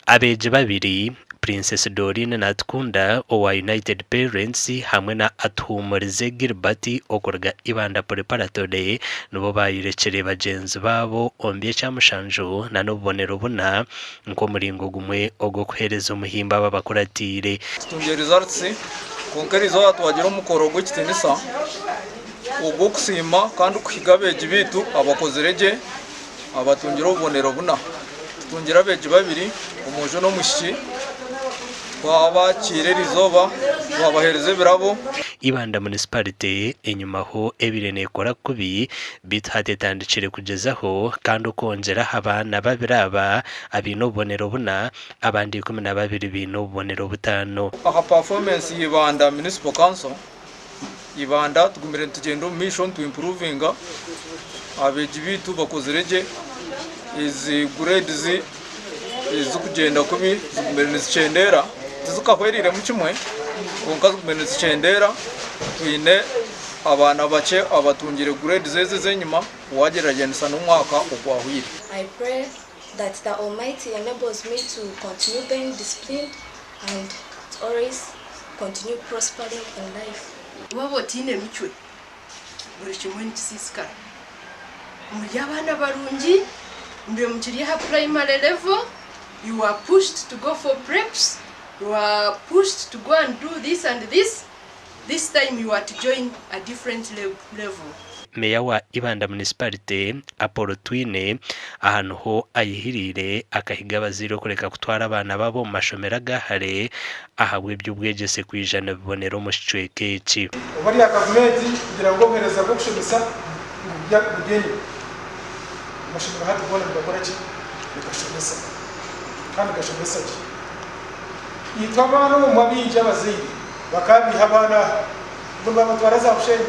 abeje babiri Princess Dorine Natkunda owa United Parents hamwe na Atuhumurize Gilbert okorga Ibanda Preparatory nubo bayirekere bagenzi babo omuby'ekya mushanju na n'obubonero buna nko muringo gumwe ogo kuhereza umuhimba babakuratire tungere results konkerizo atwagira umukoro gw'ekitenisa ubwo kusima kandi kuhiga beje bitu abakozerege abatungira obubonero buna tungira beje babiri umujo no mushiki wabakirerizoba wabahereze birabo Ibanda municipality enyuma ho ebirene kora kubi bithatetandikire kugezaho kandi ukongera abana babiraba abino bonero buna abandi 12 bino bonero butano aha performance y'Ibanda municipal council Ibanda tugumire tugendo mission to improving abeji bitu bakozerege izi grades izi kugenda kubi zigumire nizicendera zikahwerire mu kimwe konkazi kumene zicendera twine abana bace abatungire grade zeze zenyuma wageragenisa n'umwaka ogwahwire. I pray that the Almighty enables me to continue being disciplined and always continue prospering in life. Wabo tine michwe buri kimwe nikisiska muri abana barungi mbe mukiri ha primary level you are pushed to go for preps. You are pushed to go and do this and this. This time you are to join a different level. Meya wa Ibanda municipality Apollo Twine ahantu ho ayihirire akahiga baziro kureka kutwara abana babo mu mashomera gahare ahabwe by'ubwegese kwijana bibonero mu cicweke iki. Bari ya government kugira ngo mpereza go kushimisa bya kugeni. Mashomera hatu bona bakora ki? Bakashomesa. Kandi gashomesa ki? Itwabana mu mabinja baziri bakabiha abana bumba batwaraza usheni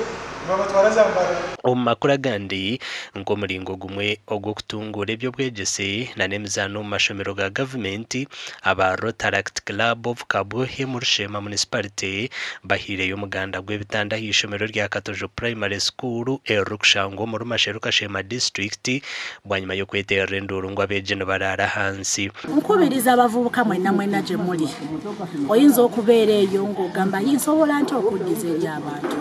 babatwaraza mbara omakura gandi ngo muringo gumwe ogo kutungura ebyo bwegese na nemzano mu mashomero ga government aba Rotaract Club of Kabuhe mu Rushema municipality bahire yo muganda gw'ebitanda hishomero rya Katojo Primary School erukshango mu Rumashero Kashema district bwanyuma yo kwetera nduru ngo abeje no barara hansi nkubiriza abavubuka mwena mwena je muri oyinza okubeereyo ngo gamba yinsobola nti okugize abantu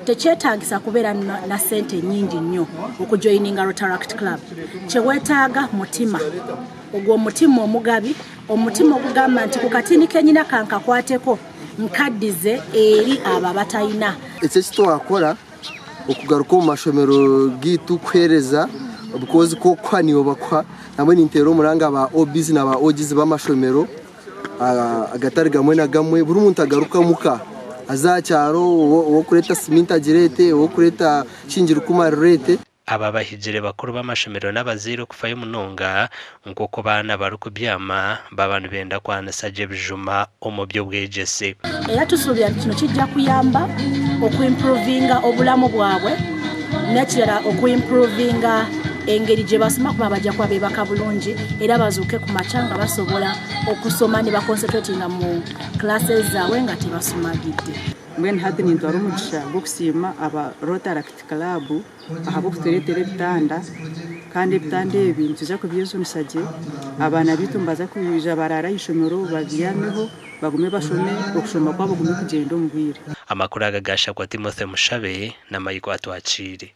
tekyetagisa kubeera na sente nyingi nnyo okujoininga Rotaract Club kyewetaaga mutima ogwo mutima omugabi omutima ogugamba nti kukatini kenyina kankakwateko nkaddize eri aba batayina ekyo kitwakora okugaruka mu mashomero gitu kwereza because ko kwaniyo bakwa namwe nintero muranga ba OBs na ba OGs b'amashomero agatari gamwe na gamwe buri muntu agaruka muka azacyaro wo kureta siminta girete wo kureta shingira kumarete aba bahijire bakuru b'amashomero n'abaziro kufayo munonga nkoko bana barukubyama babantu benda kwana saje bijuma omubyo bwegese era tusuubira kino kijja kuyamba okuimprovinga obulamu bwabwe nakira okuimprovinga engeri gye basoma kuba bajja kwa bebaka bulungi era bazuuke ku macanga basobola okusoma ne baconcentratinga mu classes zaabwe nga tebasomagidde mbwene hati nintwara umugisha gwo kusiima aba Rotaract Club ahabo kutureetera ebitanda kandi ebitanda ebi nituza kubyesomesa gye abaana bitu mbaza kuyija barara ishomero babyameho bagume bashome okushoma kwabo gume kugenda omu bwire amakuru agagasha kwa Timothy Mushabe na Mayiko atwakire